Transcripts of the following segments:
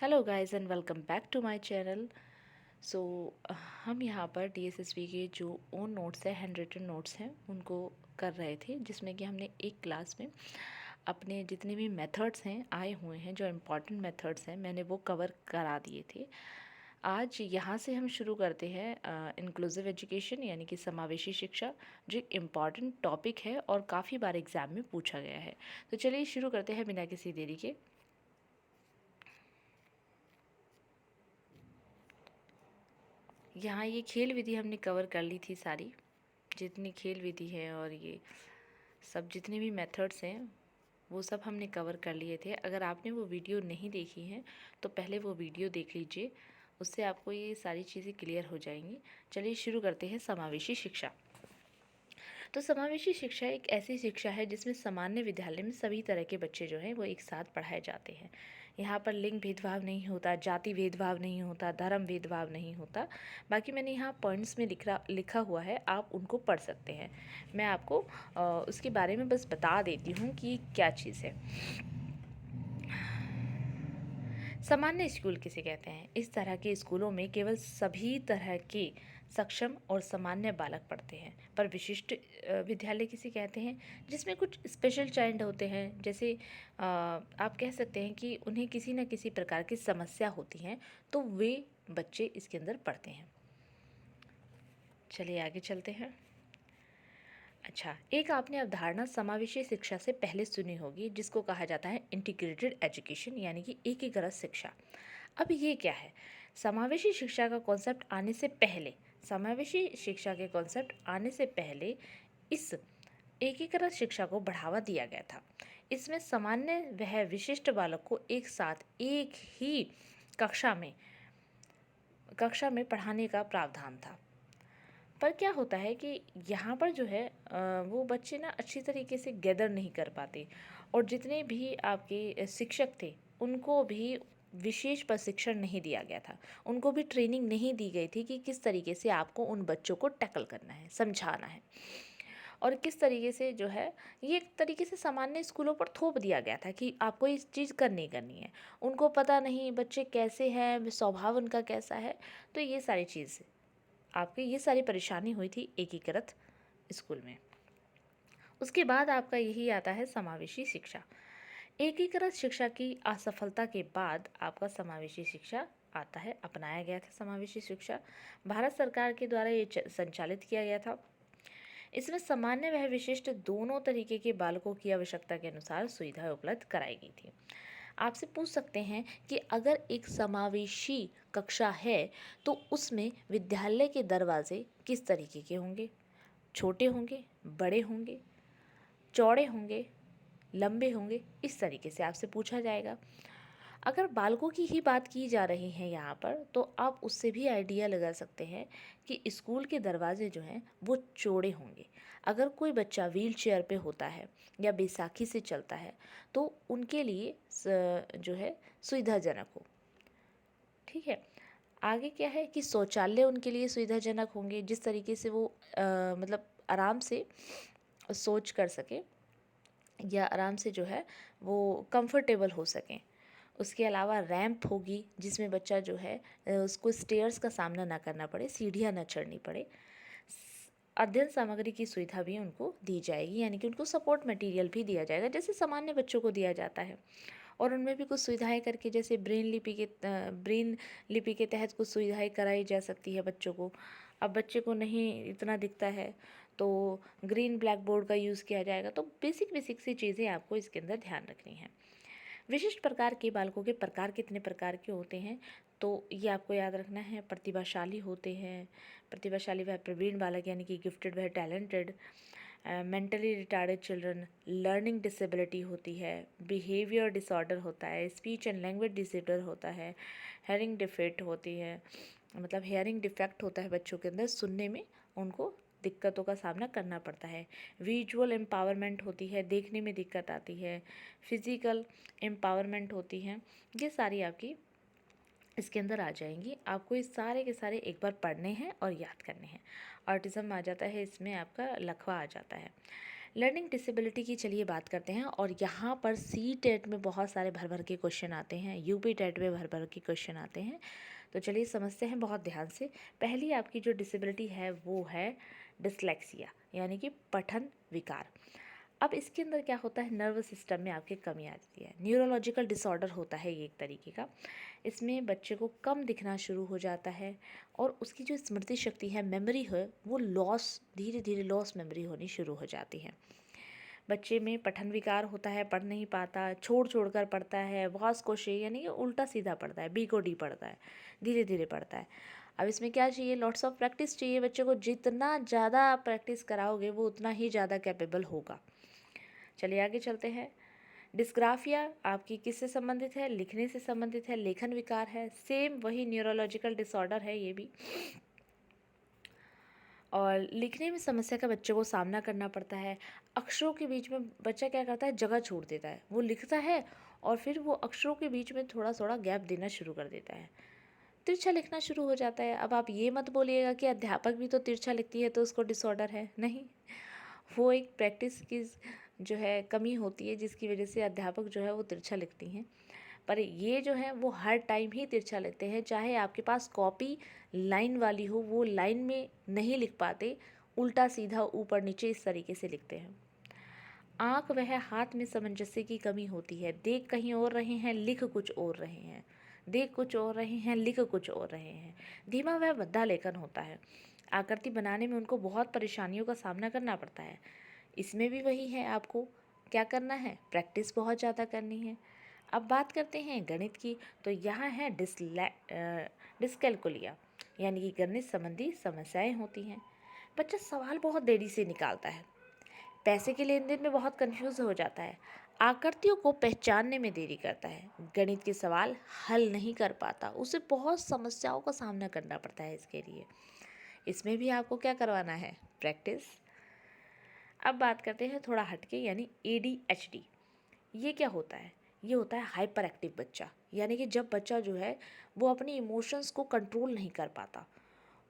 Hello guys and welcome back to my channel. So हम यहाँ पर डीएसएसबी के जो ओन नोट्स है, हैंड रिटन नोट्स हैं, उनको कर रहे थे, जिसमें कि हमने एक क्लास में अपने जितने भी मेथड्स हैं आए हुए हैं, जो इम्पॉर्टेंट मेथड्स हैं, मैंने वो कवर करा दिए थे। आज यहाँ से हम शुरू करते हैं इंक्लूसिव एजुकेशन यानी कि समावेशी शिक्षा, जो एक इम्पॉर्टेंट टॉपिक है और काफ़ी बार एग्ज़ाम में पूछा गया है। तो चलिए शुरू करते हैं बिना किसी देरी के। यहाँ ये खेल विधि हमने कवर कर ली थी सारी, जितनी खेल विधि है और ये सब जितने भी मेथड्स हैं वो सब हमने कवर कर लिए थे। अगर आपने वो वीडियो नहीं देखी है तो पहले वो वीडियो देख लीजिए, उससे आपको ये सारी चीज़ें क्लियर हो जाएंगी। चलिए शुरू करते हैं समावेशी शिक्षा। तो समावेशी शिक्षा एक ऐसी शिक्षा है जिसमें सामान्य विद्यालय में सभी तरह के बच्चे जो हैं वो एक साथ पढ़ाए जाते हैं। यहाँ पर लिंग भेदभाव नहीं होता, जाति भेदभाव नहीं होता, धर्म भेदभाव नहीं होता। बाकी मैंने यहाँ पॉइंट्स में लिखा हुआ है, आप उनको पढ़ सकते हैं। मैं आपको उसके बारे में बस बता देती हूँ कि क्या चीज़ है। सामान्य स्कूल किसे कहते हैं? इस तरह के स्कूलों में केवल सभी तरह के सक्षम और सामान्य बालक पढ़ते हैं। पर विशिष्ट विद्यालय किसे कहते हैं? जिसमें कुछ स्पेशल चाइल्ड होते हैं, जैसे आप कह सकते हैं कि उन्हें किसी न किसी प्रकार की समस्या होती हैं, तो वे बच्चे इसके अंदर पढ़ते हैं। चलिए आगे चलते हैं। अच्छा, एक आपने अवधारणा समावेशी शिक्षा से पहले सुनी होगी, जिसको कहा जाता है इंटीग्रेटेड एजुकेशन यानी कि एकीकृत शिक्षा। अब ये क्या है? समावेशी शिक्षा का कॉन्सेप्ट आने से पहले, समावेशी शिक्षा के कॉन्सेप्ट आने से पहले इस एकीकृत शिक्षा को बढ़ावा दिया गया था। इसमें सामान्य वह विशिष्ट बालक को एक साथ एक ही कक्षा में पढ़ाने का प्रावधान था। पर क्या होता है कि यहाँ पर जो है वो बच्चे ना अच्छी तरीके से गैदर नहीं कर पाते, और जितने भी आपके शिक्षक थे उनको भी विशेष प्रशिक्षण नहीं दिया गया था, उनको भी ट्रेनिंग नहीं दी गई थी कि किस तरीके से आपको उन बच्चों को टैकल करना है, समझाना है, और किस तरीके से जो है ये एक तरीके से सामान्य स्कूलों पर थोप दिया गया था कि आपको इस चीज़ करनी करनी है। उनको पता नहीं बच्चे कैसे हैं, स्वभाव उनका कैसा है, तो ये सारी चीज़ आपकी ये सारी परेशानी हुई थी एकीकृत स्कूल में। उसके बाद आपका यही आता है समावेशी शिक्षा। एकीकृत शिक्षा की असफलता के बाद आपका समावेशी शिक्षा आता है, अपनाया गया था समावेशी शिक्षा। भारत सरकार के द्वारा ये संचालित किया गया था। इसमें सामान्य व विशिष्ट दोनों तरीके के बालकों की आवश्यकता के अनुसार सुविधाएं उपलब्ध कराई गई थी। आपसे पूछ सकते हैं कि अगर एक समावेशी कक्षा है तो उसमें विद्यालय के दरवाजे किस तरीके के होंगे? छोटे होंगे, बड़े होंगे, चौड़े होंगे, लंबे होंगे? इस तरीके से आपसे पूछा जाएगा। अगर बालकों की ही बात की जा रही है यहाँ पर, तो आप उससे भी आइडिया लगा सकते हैं कि स्कूल के दरवाजे जो हैं वो चौड़े होंगे। अगर कोई बच्चा व्हील चेयर पे होता है या बैसाखी से चलता है तो उनके लिए जो है सुविधाजनक हो। ठीक है। आगे क्या है कि शौचालय उनके लिए सुविधाजनक होंगे, जिस तरीके से वो मतलब आराम से शौच कर सके या आराम से जो है वो कंफर्टेबल हो सकें। उसके अलावा रैंप होगी, जिसमें बच्चा जो है उसको स्टेयर्स का सामना ना करना पड़े, सीढ़ियाँ ना चढ़नी पड़े। अध्ययन सामग्री की सुविधा भी उनको दी जाएगी, यानी कि उनको सपोर्ट मटेरियल भी दिया जाएगा, जैसे सामान्य बच्चों को दिया जाता है। और उनमें भी कुछ सुविधाएं करके, जैसे ब्रेन लिपि के तहत कुछ सुविधाएं कराई जा सकती है बच्चों को। अब बच्चे को नहीं इतना दिखता है तो ग्रीन ब्लैक बोर्ड का यूज़ किया जाएगा। तो बेसिक बेसिक सी चीज़ें आपको इसके अंदर ध्यान रखनी है। विशिष्ट प्रकार के बालकों के प्रकार कितने प्रकार के होते हैं, तो ये आपको याद रखना है। प्रतिभाशाली होते हैं, प्रतिभाशाली वह प्रवीण बालक यानी कि गिफ्टेड वह talented. Mentally retarded children, learning disability होती है, बिहेवियर डिसऑर्डर होता है, स्पीच एंड लैंग्वेज डिसऑर्डर होता है, हेयरिंग डिफेक्ट होती है, मतलब हेयरिंग डिफेक्ट होता है बच्चों के अंदर, सुनने में उनको दिक्कतों का सामना करना पड़ता है। विजुअल एम्पावरमेंट होती है, देखने में दिक्कत आती है। फिज़िकल एम्पावरमेंट होती है। ये सारी आपकी इसके अंदर आ जाएंगी। आपको ये सारे के सारे एक बार पढ़ने हैं और याद करने हैं। ऑटिज़म आ जाता है, इसमें आपका लकवा आ जाता है। लर्निंग डिसेबिलिटी की चलिए बात करते हैं, और यहाँ पर सी टेट में बहुत सारे भर भर के क्वेश्चन आते हैं, यूपी टेट में भर भर के क्वेश्चन आते हैं। तो चलिए समझते हैं बहुत ध्यान से। पहली आपकी जो डिसेबिलिटी है वो है डिसलेक्सिया, यानी कि पठन विकार। अब इसके अंदर क्या होता है, नर्वस सिस्टम में आपके कमी आ जाती है, न्यूरोलॉजिकल डिसऑर्डर होता है ये एक तरीके का। इसमें बच्चे को कम दिखना शुरू हो जाता है, और उसकी जो स्मृति शक्ति है, मेमोरी है, वो लॉस, धीरे धीरे लॉस मेमोरी होनी शुरू हो जाती है। बच्चे में पठन विकार होता है, पढ़ नहीं पाता, छोड़ छोड़ कर पढ़ता है, वॉस कोशे यानी कि उल्टा सीधा पढ़ता है, बी को डी पढ़ता है, धीरे धीरे पढ़ता है। अब इसमें क्या चाहिए, लॉट्स ऑफ प्रैक्टिस चाहिए बच्चे को। जितना ज़्यादा प्रैक्टिस कराओगे वो उतना ही ज़्यादा कैपेबल होगा। चलिए आगे चलते हैं। डिस्ग्राफिया आपकी किससे संबंधित है, लिखने से संबंधित है, लेखन विकार है, सेम वही न्यूरोलॉजिकल डिसऑर्डर है ये भी। और लिखने में समस्या का बच्चे को सामना करना पड़ता है। अक्षरों के बीच में बच्चा क्या करता है, जगह छोड़ देता है, वो लिखता है और फिर वो अक्षरों के बीच में थोड़ा थोड़ा गैप देना शुरू कर देता है, तिरछा लिखना शुरू हो जाता है। अब आप ये मत बोलिएगा कि अध्यापक भी तो तिरछा लिखती है तो उसको डिसऑर्डर है, नहीं, वो एक प्रैक्टिस की जो है कमी होती है, जिसकी वजह से अध्यापक जो है वो तिरछा लिखती हैं। पर ये जो है वो हर टाइम ही तिरछा लिखते हैं, चाहे आपके पास कॉपी लाइन वाली हो, वो लाइन में नहीं लिख पाते, उल्टा सीधा ऊपर नीचे इस तरीके से लिखते हैं। आँख वह हाथ में सामंजस्य की कमी होती है, देख कहीं और रहे हैं, लिख कुछ और रहे हैं, देख कुछ और रहे हैं, लिख कुछ और रहे हैं। धीमा वह भद्दा लेखन होता है, आकृति बनाने में उनको बहुत परेशानियों का सामना करना पड़ता है। इसमें भी वही है, आपको क्या करना है, प्रैक्टिस बहुत ज़्यादा करनी है। अब बात करते हैं गणित की, तो यहाँ है डिस्कैलकुलिया, यानी कि गणित संबंधी समस्याएं होती हैं। बच्चा सवाल बहुत देरी से निकालता है, पैसे के लेन देन में बहुत कंफ्यूज हो जाता है, आकृतियों को पहचानने में देरी करता है, गणित के सवाल हल नहीं कर पाता, उसे बहुत समस्याओं का सामना करना पड़ता है इसके लिए। इसमें भी आपको क्या करवाना है, प्रैक्टिस। अब बात करते हैं थोड़ा हटके, यानी ADHD। ये क्या होता है, ये होता है हाइपर एक्टिव बच्चा, यानी कि जब बच्चा जो है वो अपनी इमोशंस को कंट्रोल नहीं कर पाता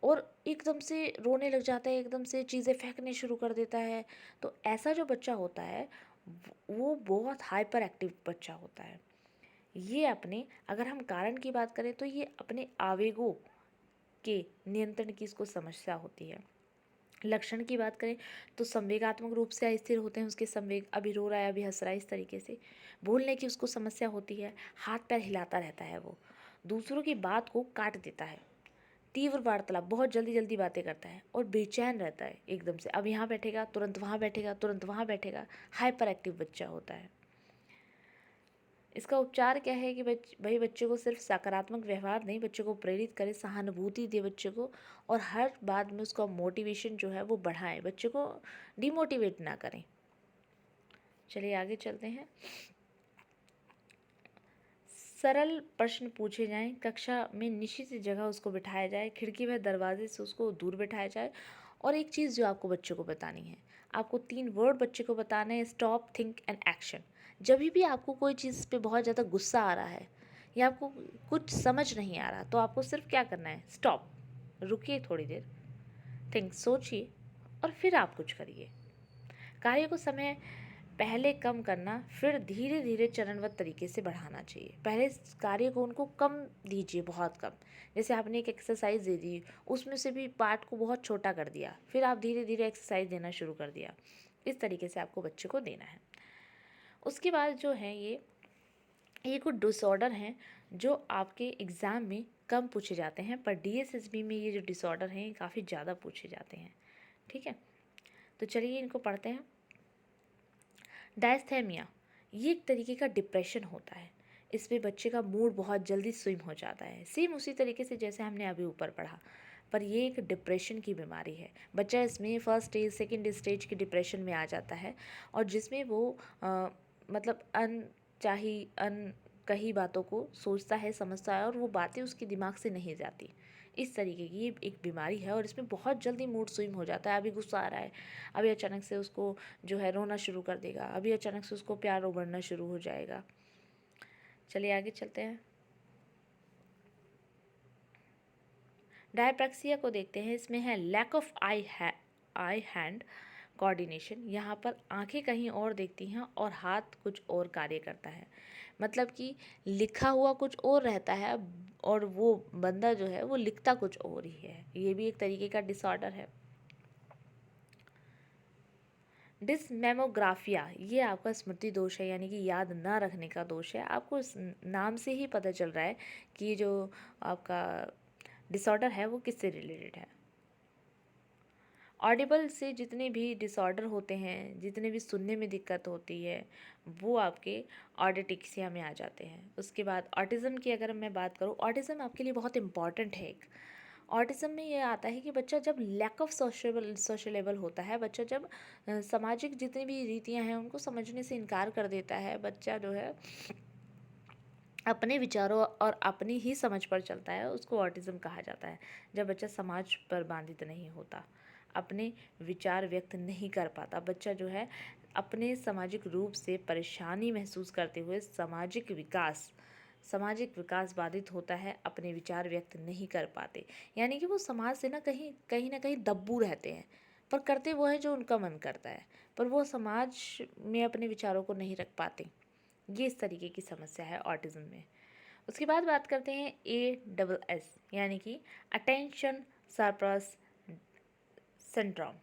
और एकदम से रोने लग जाता है, एकदम से चीज़ें फेंकने शुरू कर देता है। तो ऐसा जो बच्चा होता है वो बहुत हाइपर एक्टिव बच्चा होता है। ये अपने, अगर हम कारण की बात करें तो ये अपने आवेगों के नियंत्रण की इसको समस्या होती है। लक्षण की बात करें तो संवेगात्मक रूप से अस्थिर होते हैं उसके संवेग, अभी रो रहा है, अभी हंस रहा है, इस तरीके से। बोलने की उसको समस्या होती है, हाथ पैर हिलाता रहता है, वो दूसरों की बात को काट देता है, तीव्र वार्तालाप, बहुत जल्दी जल्दी बातें करता है और बेचैन रहता है एकदम से, अब यहाँ बैठेगा तुरंत वहाँ बैठेगा, तुरंत वहाँ बैठेगा, हाइपर एक्टिव बच्चा होता है। इसका उपचार क्या है कि भाई बच्चे को सिर्फ सकारात्मक व्यवहार नहीं, बच्चे को प्रेरित करे, सहानुभूति दे बच्चे को, और हर बात में उसका मोटिवेशन जो है वो बढ़ाए, बच्चे को डिमोटिवेट ना करें। चलिए आगे चलते हैं। सरल प्रश्न पूछे जाएं, कक्षा में निश्चित जगह उसको बिठाया जाए, खिड़की व दरवाजे से उसको दूर बिठाया जाए। और एक चीज़ जो आपको बच्चे को बतानी है, आपको 3 वर्ड बच्चे को बताने हैं, स्टॉप, थिंक एंड एक्शन। जब भी आपको कोई चीज़ पे बहुत ज़्यादा गुस्सा आ रहा है या आपको कुछ समझ नहीं आ रहा, तो आपको सिर्फ क्या करना है, स्टॉप, रुकिए थोड़ी देर, थिंक, सोचिए, और फिर आप कुछ करिए। कार्य को समय पहले कम करना, फिर धीरे धीरे चरणबद्ध तरीके से बढ़ाना चाहिए। पहले कार्य को उनको कम दीजिए, बहुत कम। जैसे आपने एक एक्सरसाइज दे दी, उसमें से भी पार्ट को बहुत छोटा कर दिया, फिर आप धीरे धीरे एक्सरसाइज देना शुरू कर दिया। इस तरीके से आपको बच्चे को देना है। उसके बाद जो है ये कुछ डिसऑर्डर हैं जो आपके एग्ज़ाम में कम पूछे जाते हैं, पर DSSB में ये जो डिसऑर्डर हैं ये काफ़ी ज़्यादा पूछे जाते हैं। ठीक है, तो चलिए इनको पढ़ते हैं। डायस्थेमिया, ये एक तरीके का डिप्रेशन होता है। इसमें बच्चे का मूड बहुत जल्दी स्विंग हो जाता है, सेम उसी तरीके से जैसे हमने अभी ऊपर पढ़ा, पर ये एक डिप्रेशन की बीमारी है। बच्चा इसमें फर्स्ट स्टेज, सेकंड स्टेज के डिप्रेशन में आ जाता है, और जिसमें वो मतलब कही बातों को सोचता है, समझता है, और वो बातें उसके दिमाग से नहीं जाती। इस तरीके की ये एक बीमारी है, और इसमें बहुत जल्दी मूड स्विंग हो जाता है। अभी गुस्सा आ रहा है, अभी अचानक से उसको जो है रोना शुरू कर देगा, अभी अचानक से उसको प्यार उभरना शुरू हो जाएगा। चलिए आगे चलते हैं। डायप्रैक्सिया को देखते हैं। इसमें है lack of eye hand coordination, यहाँ पर आंखें कहीं और देखती हैं और हाथ कुछ और कार्य करता है। मतलब कि लिखा हुआ कुछ और रहता है और वो बंदा जो है वो लिखता कुछ और ही है। ये भी एक तरीके का डिसऑर्डर है। डिसमेमोग्राफिया, ये आपका स्मृति दोष है, यानी कि याद ना रखने का दोष है। आपको इस नाम से ही पता चल रहा है कि ये जो आपका डिसऑर्डर है वो किससे रिलेटेड है। ऑडिबल से जितने भी डिसऑर्डर होते हैं, जितने भी सुनने में दिक्कत होती है, वो आपके ऑडिटिक्सिया में आ जाते हैं। उसके बाद ऑटिज़म की अगर मैं बात करूँ, ऑटिज़म आपके लिए बहुत इंपॉर्टेंट है। एक ऑटिज़म में ये आता है कि बच्चा जब लैक ऑफ सोशलेबल होता है, बच्चा जब सामाजिक जितनी भी रीतियां हैं उनको समझने से इनकार कर देता है, बच्चा जो है अपने विचारों और अपनी ही समझ पर चलता है, उसको ऑटिज़म कहा जाता है। जब बच्चा समाज पर बांधित नहीं होता, अपने विचार व्यक्त नहीं कर पाता, बच्चा जो है अपने सामाजिक रूप से परेशानी महसूस करते हुए सामाजिक विकास बाधित होता है, अपने विचार व्यक्त नहीं कर पाते। यानी कि वो समाज से ना कहीं दब्बू रहते हैं, पर करते वो है जो उनका मन करता है, पर वो समाज में अपने विचारों को नहीं रख पाते। ये इस तरीके की समस्या है ऑटिज़म में। उसके बाद बात करते हैं ASS, यानी कि अटेंशन सरप्लस सिंड्रोम।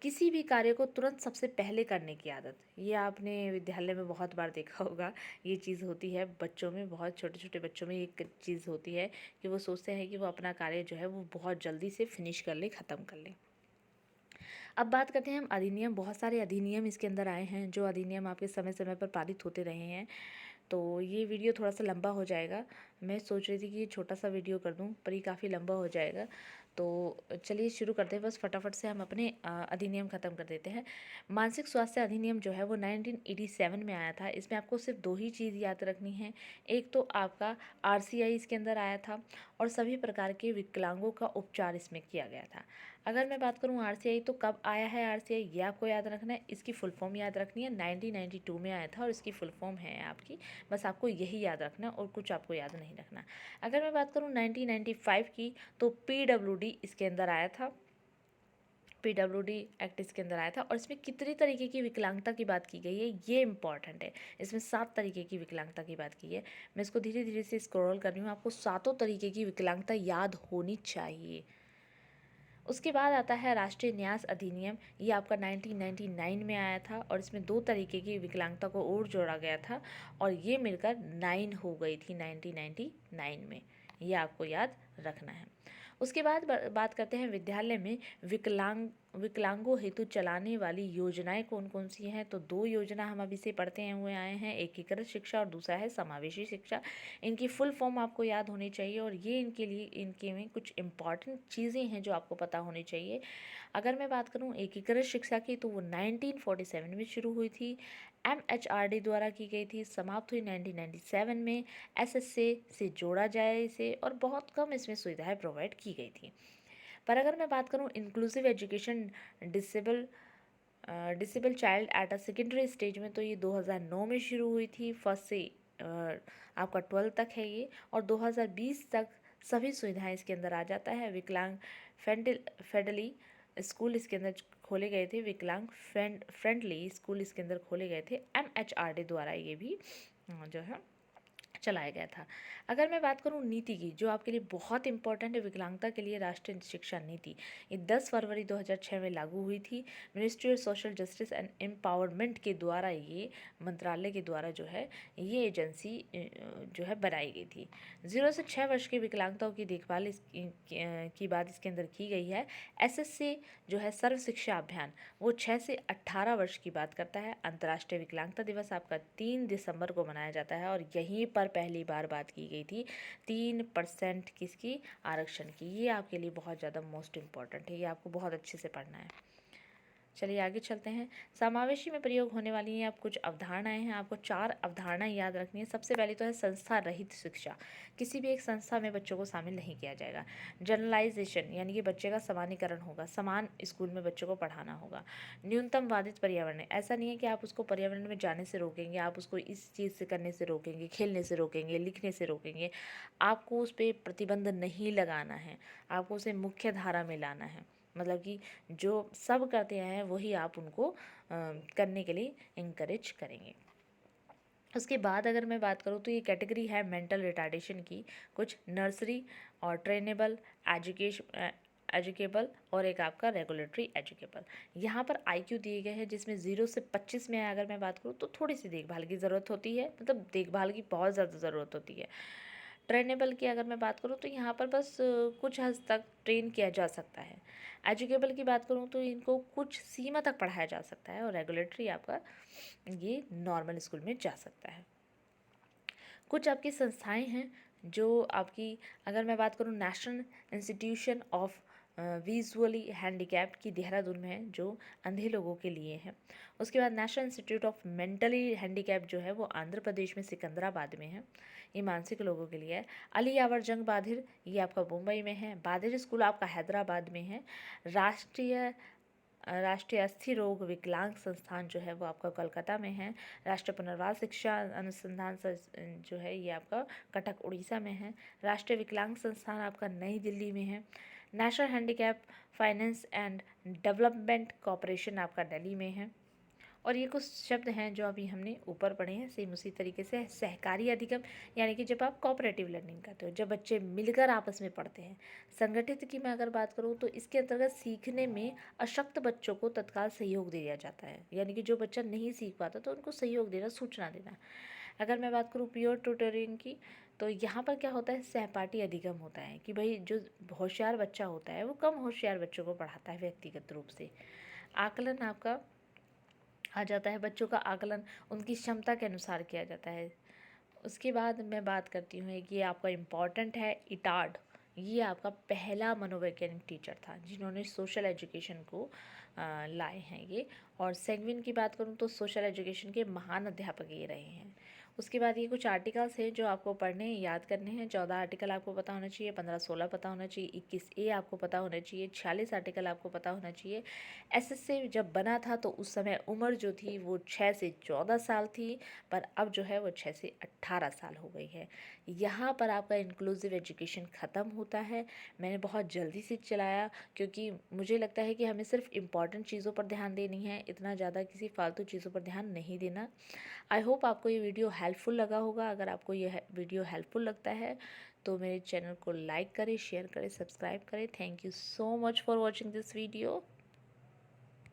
किसी भी कार्य को तुरंत सबसे पहले करने की आदत, ये आपने विद्यालय में बहुत बार देखा होगा। ये चीज़ होती है बच्चों में, बहुत छोटे छोटे बच्चों में एक चीज़ होती है कि वो सोचते हैं कि वो अपना कार्य जो है वो बहुत जल्दी से फिनिश कर ले, ख़त्म कर ले। अब बात करते हैं हम अधिनियम। बहुत सारे अधिनियम इसके अंदर आए हैं, जो अधिनियम आपके समय समय पर पारित होते रहे हैं। तो ये वीडियो थोड़ा सा लंबा हो जाएगा। मैं सोच रही थी कि ये छोटा सा वीडियो कर दूं, पर ये काफ़ी लंबा हो जाएगा। तो चलिए शुरू करते हैं, बस फटाफट से हम अपने अधिनियम ख़त्म कर देते हैं। मानसिक स्वास्थ्य अधिनियम जो है वो 1987 में आया था। इसमें आपको सिर्फ दो ही चीज़ याद रखनी है। एक तो आपका RCI इसके अंदर आया था और सभी प्रकार के विकलांगों का उपचार इसमें किया गया था। अगर मैं बात करूं RCI तो कब आया है RCI, ये आपको याद रखना है। इसकी फुल फॉर्म याद रखनी है। 1992 में आया था और इसकी फुल फॉर्म है आपकी, बस आपको यही याद रखना और कुछ आपको याद नहीं रखना। अगर मैं बात करूं 1995 की, तो PWD इसके अंदर आया था। PWD एक्ट इसके अंदर आया था और इसमें कितनी तरीके की विकलांगता की बात की गई है ये इंपॉर्टेंट है। इसमें 7 तरीके की विकलांगता की बात की है। मैं इसको धीरे धीरे से स्क्रॉल कर रही हूँ, आपको सातों तरीके की विकलांगता याद होनी चाहिए। उसके बाद आता है राष्ट्रीय न्यास अधिनियम। ये आपका 1999 में आया था और इसमें 2 तरीके की विकलांगता को और जोड़ा गया था और ये मिलकर 9 हो गई थी 1999 में। ये आपको याद रखना है। उसके बाद बात करते हैं विद्यालय में विकलांगों हेतु चलाने वाली योजनाएं कौन कौन सी हैं। तो 2 योजना हम अभी से पढ़ते हैं हुए आए हैं, एकीकृत शिक्षा और दूसरा है समावेशी शिक्षा। इनकी फुल फॉर्म आपको याद होनी चाहिए और ये इनके में कुछ इम्पॉर्टेंट चीज़ें हैं जो आपको पता होनी चाहिए। अगर मैं बात करूँ एकीकृत शिक्षा की, तो वो 1947 में शुरू हुई थी, MHRD द्वारा की गई थी, समाप्त हुई 1997 में। SSA से जोड़ा जाए इसे और बहुत कम इसमें सुविधाएं प्रोवाइड की गई थी। पर अगर मैं बात करूँ inclusive education disable child at a secondary stage में, तो ये 2009 में शुरू हुई थी। फर्स्ट से आपका 12 तक है ये, और 2020 तक सभी सुविधाएं इसके अंदर आ जाता है। विकलांग फेडली स्कूल इसके अंदर खोले गए थे, विकलांग फ्रेंडली स्कूल इसके अंदर खोले गए थे। MHRD द्वारा ये भी जो है चलाया गया था। अगर मैं बात करूं नीति की, जो आपके लिए बहुत इंपॉर्टेंट है, विकलांगता के लिए राष्ट्रीय शिक्षा नीति, ये 10 फरवरी 2006 में लागू हुई थी। Ministry of social justice and empowerment के द्वारा, ये मंत्रालय के द्वारा जो है ये एजेंसी जो है बनाई गई थी। 0 से 6 वर्ष के विकलांगताओं की देखभाल की बात इसके अंदर की गई है। SSA जो है सर्व शिक्षा अभियान, वो 6 से 18 वर्ष की बात करता है। अंतर्राष्ट्रीय विकलांगता दिवस आपका 3 दिसंबर को मनाया जाता है और यहीं पर पहली बार बात की गई थी 3% किसकी, आरक्षण की। ये आपके लिए बहुत ज़्यादा मोस्ट इम्पॉर्टेंट है, ये आपको बहुत अच्छे से पढ़ना है। चलिए आगे चलते हैं। समावेशी में प्रयोग होने वाली हैं आप कुछ अवधारणाएं हैं, आपको 4 अवधारणाएं याद रखनी है। सबसे पहले तो है संस्था रहित शिक्षा, किसी भी एक संस्था में बच्चों को शामिल नहीं किया जाएगा। जनरलाइजेशन, यानी कि बच्चे का सामान्यकरण होगा, समान स्कूल में बच्चों को पढ़ाना होगा। न्यूनतम बाधित पर्यावरण, ऐसा नहीं है कि आप उसको पर्यावरण में जाने से रोकेंगे, आप उसको इस चीज़ से करने से रोकेंगे, खेलने से रोकेंगे, लिखने से रोकेंगे। आपको उस पर प्रतिबंध नहीं लगाना है, आपको उसे मुख्य धारा में लाना है। मतलब कि जो सब करते हैं वही आप उनको करने के लिए इंकरेज करेंगे। उसके बाद अगर मैं बात करूँ तो ये कैटेगरी है मेंटल रिटार्डेशन की, कुछ नर्सरी और ट्रेनेबल, एजुकेबल और एक आपका रेगुलेटरी एजुकेबल। यहाँ पर आईक्यू दिए गए हैं जिसमें 0 से 25 में अगर मैं बात करूँ तो थोड़ी सी देखभाल की ज़रूरत होती है, मतलब देखभाल की बहुत ज़्यादा ज़रूरत होती है। ट्रेनेबल की अगर मैं बात करूँ तो यहाँ पर बस कुछ हद तक ट्रेन किया जा सकता है। एजुकेबल की बात करूँ तो इनको कुछ सीमा तक पढ़ाया जा सकता है, और रेगुलेटरी आपका ये नॉर्मल स्कूल में जा सकता है। कुछ आपकी संस्थाएं हैं जो आपकी, अगर मैं बात करूँ national institution of visually handicapped की देहरादून में है, जो अंधे लोगों के लिए है। उसके बाद national institute of mentally handicapped जो है वो आंध्र प्रदेश में सिकंदराबाद में है, ये मानसिक लोगों के लिए है। अली यावर जंग बाधिर, ये आपका मुंबई में है। बाधिर स्कूल आपका हैदराबाद में है। राष्ट्रीय अस्थि रोग विकलांग संस्थान जो है वो आपका कोलकाता में है। राष्ट्रीय पुनर्वास शिक्षा अनुसंधान जो है ये आपका कटक उड़ीसा में है। राष्ट्रीय विकलांग संस्थान आपका नई दिल्ली में है। National handicap finance and development corporation आपका दिल्ली में है। और ये कुछ शब्द हैं जो अभी हमने ऊपर पढ़े हैं, सेम उसी तरीके से सहकारी अधिगम, यानी कि जब आप कोऑपरेटिव लर्निंग करते हो, जब बच्चे मिलकर आपस में पढ़ते हैं। संगठित की मैं अगर बात करूँ तो इसके अंतर्गत सीखने में अशक्त बच्चों को तत्काल सहयोग दिया जाता है, यानी कि जो बच्चा नहीं सीख पाता तो उनको सहयोग देना, सूचना देना। अगर मैं बात करूँ प्योर ट्यूटरिंग की, तो यहाँ पर क्या होता है, सहपाठी अधिगम होता है कि भाई जो होशियार बच्चा होता है वो कम होशियार बच्चों को पढ़ाता है व्यक्तिगत रूप से। आकलन आपका आ जाता है, बच्चों का आकलन उनकी क्षमता के अनुसार किया जाता है। उसके बाद मैं बात करती हूँ कि ये आपका इम्पॉर्टेंट है, इटार्ड। ये आपका पहला मनोवैज्ञानिक टीचर था जिन्होंने सोशल एजुकेशन को लाए हैं ये। और सेंगविन की बात करूँ तो सोशल एजुकेशन के महान अध्यापक ये रहे हैं। उसके बाद ये कुछ आर्टिकल्स हैं जो आपको पढ़ने याद करने हैं। 14 आर्टिकल आपको पता होना चाहिए, 15-16 पता होना चाहिए, 21A आपको पता होना चाहिए, 46 आर्टिकल आपको पता होना चाहिए। एसएससी जब बना था तो उस समय उम्र जो थी वो 6 से 14 साल थी, पर अब जो है वो 6 से 18 साल हो गई है। यहाँ पर आपका इंक्लूसिव एजुकेशन ख़त्म होता है। मैंने बहुत जल्दी से चलाया क्योंकि मुझे लगता है कि हमें सिर्फ इम्पॉर्टेंट चीज़ों पर ध्यान देनी है, इतना ज़्यादा किसी फालतू चीज़ों पर ध्यान नहीं देना। आई होप आपको ये वीडियो हेल्पफुल लगा होगा। अगर आपको ये वीडियो हेल्पफुल लगता है तो मेरे चैनल को लाइक करें, शेयर करें, सब्सक्राइब करें। Thank you so much for watching this video.